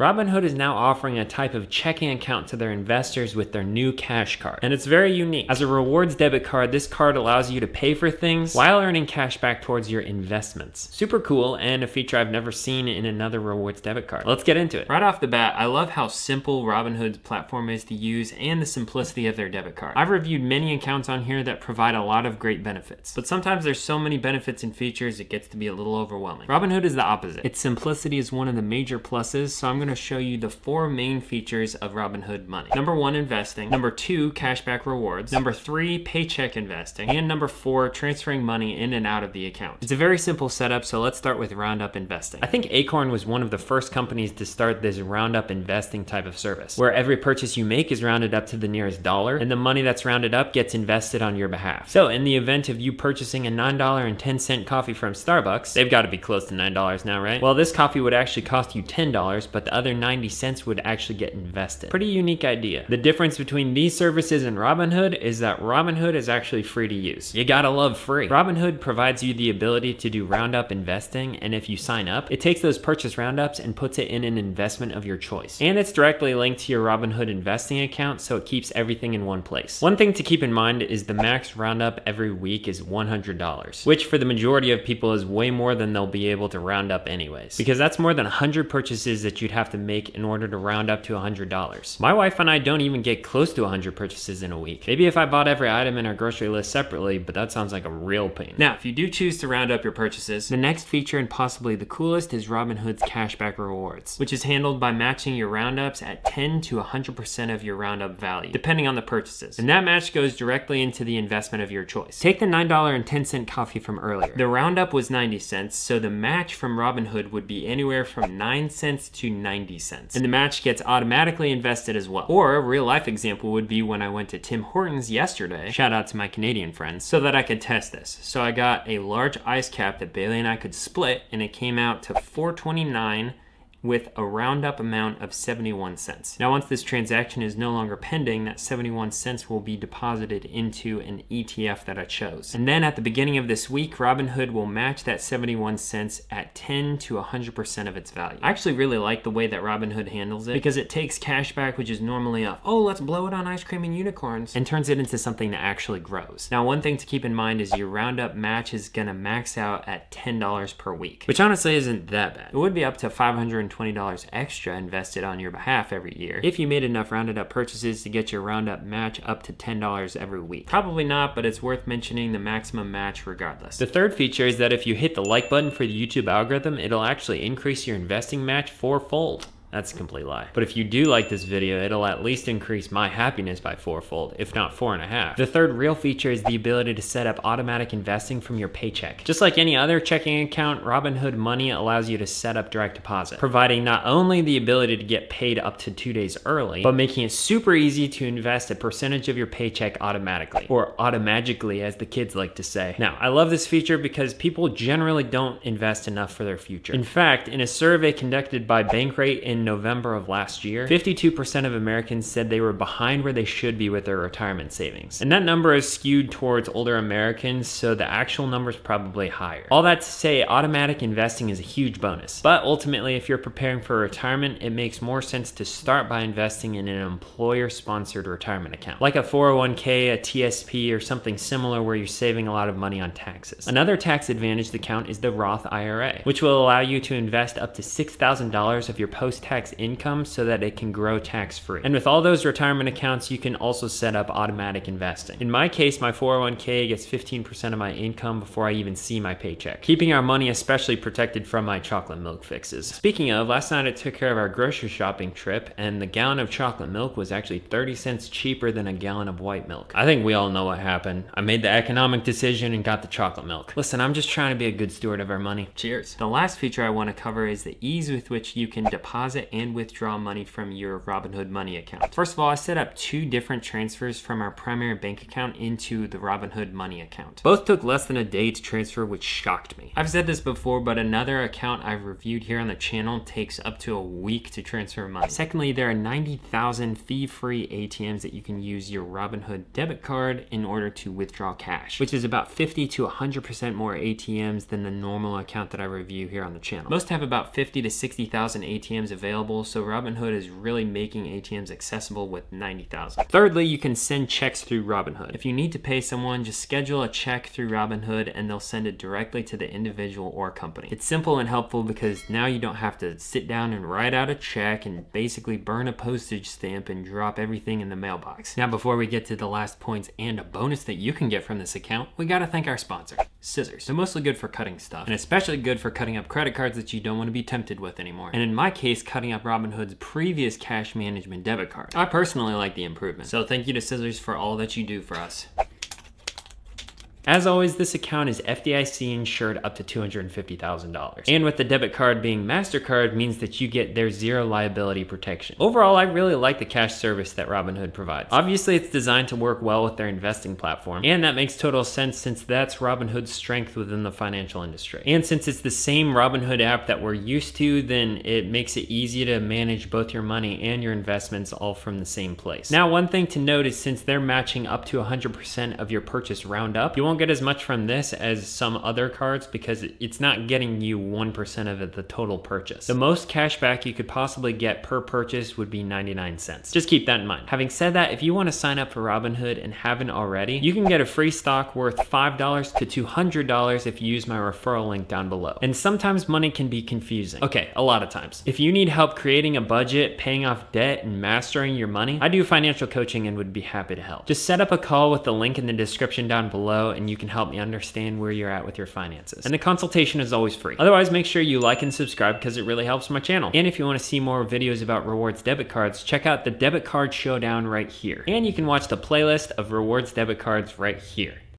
Robinhood is now offering a type of checking account to their investors with their new cash card, and it's very unique. As a rewards debit card, this card allows you to pay for things while earning cash back towards your investments. Super cool, and a feature I've never seen in another rewards debit card. Let's get into it. Right off the bat, I love how simple Robinhood's platform is to use and the simplicity of their debit card. I've reviewed many accounts on here that provide a lot of great benefits, but sometimes there's so many benefits and features it gets to be a little overwhelming. Robinhood is the opposite. Its simplicity is one of the major pluses, so I'm going to show you the 4 main features of Robinhood Money. Number 1, investing. Number 2, cashback rewards. Number 3, paycheck investing. And number 4, transferring money in and out of the account. It's a very simple setup, so let's start with Roundup Investing. I think Acorn was one of the first companies to start this Roundup Investing type of service, where every purchase you make is rounded up to the nearest dollar, and the money that's rounded up gets invested on your behalf. So in the event of you purchasing a $9.10 coffee from Starbucks, they've got to be close to $9 now, right? Well, this coffee would actually cost you $10, but the other 90 cents would actually get invested. Pretty unique idea. The difference between these services and Robinhood is that Robinhood is actually free to use. You gotta love free. Robinhood provides you the ability to do roundup investing, and if you sign up, it takes those purchase roundups and puts it in an investment of your choice. And it's directly linked to your Robinhood investing account, so it keeps everything in one place. One thing to keep in mind is the max roundup every week is $100, which for the majority of people is way more than they'll be able to round up anyways, because that's more than 100 purchases that you'd have to make in order to round up to $100. My wife and I don't even get close to 100 purchases in a week. Maybe if I bought every item in our grocery list separately, but that sounds like a real pain. Now, if you do choose to round up your purchases, the next feature and possibly the coolest is Robinhood's cashback rewards, which is handled by matching your roundups at 10 to 100% of your roundup value, depending on the purchases. And that match goes directly into the investment of your choice. Take the $9.10 coffee from earlier. The roundup was 90 cents, so the match from Robinhood would be anywhere from 9 cents to 90 cents. And the match gets automatically invested as well. Or a real life example would be when I went to Tim Hortons yesterday, shout out to my Canadian friends, so that I could test this. So I got a large ice cap that Bailey and I could split, and it came out to $4.29 with a roundup amount of 71 cents. Now, once this transaction is no longer pending, that 71 cents will be deposited into an ETF that I chose. And then at the beginning of this week, Robinhood will match that 71 cents at 10 to 100% of its value. I actually really like the way that Robinhood handles it, because it takes cashback, which is normally a, oh, let's blow it on ice cream and unicorns, and turns it into something that actually grows. Now, one thing to keep in mind is your roundup match is gonna max out at $10 per week, which honestly isn't that bad. It would be up to $520 extra invested on your behalf every year if you made enough rounded up purchases to get your roundup match up to $10 every week. Probably not, but it's worth mentioning the maximum match regardless. The third feature is that if you hit the like button for the YouTube algorithm, it'll actually increase your investing match 4-fold. That's a complete lie. But if you do like this video, it'll at least increase my happiness by 4-fold, if not 4.5. The third real feature is the ability to set up automatic investing from your paycheck. Just like any other checking account, Robinhood Money allows you to set up direct deposit, providing not only the ability to get paid up to 2 days early, but making it super easy to invest a percentage of your paycheck automatically, or automagically as the kids like to say. Now, I love this feature because people generally don't invest enough for their future. In fact, in a survey conducted by Bankrate in November of last year, 52% of Americans said they were behind where they should be with their retirement savings. And that number is skewed towards older Americans, so the actual number is probably higher. All that to say, automatic investing is a huge bonus. But ultimately, if you're preparing for retirement, it makes more sense to start by investing in an employer-sponsored retirement account, like a 401k, a TSP, or something similar where you're saving a lot of money on taxes. Another tax-advantaged account is the Roth IRA, which will allow you to invest up to $6,000 of your post-tax income so that it can grow tax-free. And with all those retirement accounts, you can also set up automatic investing. In my case, my 401k gets 15% of my income before I even see my paycheck, keeping our money especially protected from my chocolate milk fixes. Speaking of, last night I took care of our grocery shopping trip, and the gallon of chocolate milk was actually 30 cents cheaper than a gallon of white milk. I think we all know what happened. I made the economic decision and got the chocolate milk. Listen, I'm just trying to be a good steward of our money. Cheers. The last feature I want to cover is the ease with which you can deposit and withdraw money from your Robinhood Money account. First of all, I set up 2 different transfers from our primary bank account into the Robinhood Money account. Both took less than a day to transfer, which shocked me. I've said this before, but another account I've reviewed here on the channel takes up to a week to transfer money. Secondly, there are 90,000 fee-free ATMs that you can use your Robinhood debit card in order to withdraw cash, which is about 50 to 100% more ATMs than the normal account that I review here on the channel. Most have about 50 to 60,000 ATMs available available, so Robinhood is really making ATMs accessible with 90,000. Thirdly, you can send checks through Robinhood. If you need to pay someone, just schedule a check through Robinhood and they'll send it directly to the individual or company. It's simple and helpful because now you don't have to sit down and write out a check and basically burn a postage stamp and drop everything in the mailbox. Now, before we get to the last points and a bonus that you can get from this account, we gotta thank our sponsor, scissors. They're mostly good for cutting stuff, and especially good for cutting up credit cards that you don't want to be tempted with anymore. And in my case, cutting up Robinhood's previous cash management debit card. I personally like the improvement, so thank you to scissors for all that you do for us. As always, this account is FDIC insured up to $250,000. And with the debit card being MasterCard means that you get their zero liability protection. Overall, I really like the cash service that Robinhood provides. Obviously, it's designed to work well with their investing platform, and that makes total sense since that's Robinhood's strength within the financial industry. And since it's the same Robinhood app that we're used to, then it makes it easy to manage both your money and your investments all from the same place. Now, one thing to note is since they're matching up to 100% of your purchase Roundup, you won't get as much from this as some other cards because it's not getting you 1% of the total purchase. The most cash back you could possibly get per purchase would be 99 cents. Just keep that in mind. Having said that, if you want to sign up for Robinhood and haven't already, you can get a free stock worth $5 to $200 if you use my referral link down below. And sometimes money can be confusing. Okay, a lot of times. If you need help creating a budget, paying off debt, and mastering your money, I do financial coaching and would be happy to help. Just set up a call with the link in the description down below and you can help me understand where you're at with your finances. And the consultation is always free. Otherwise, make sure you like and subscribe because it really helps my channel. And if you want to see more videos about rewards debit cards, check out the debit card showdown right here. And you can watch the playlist of rewards debit cards right here.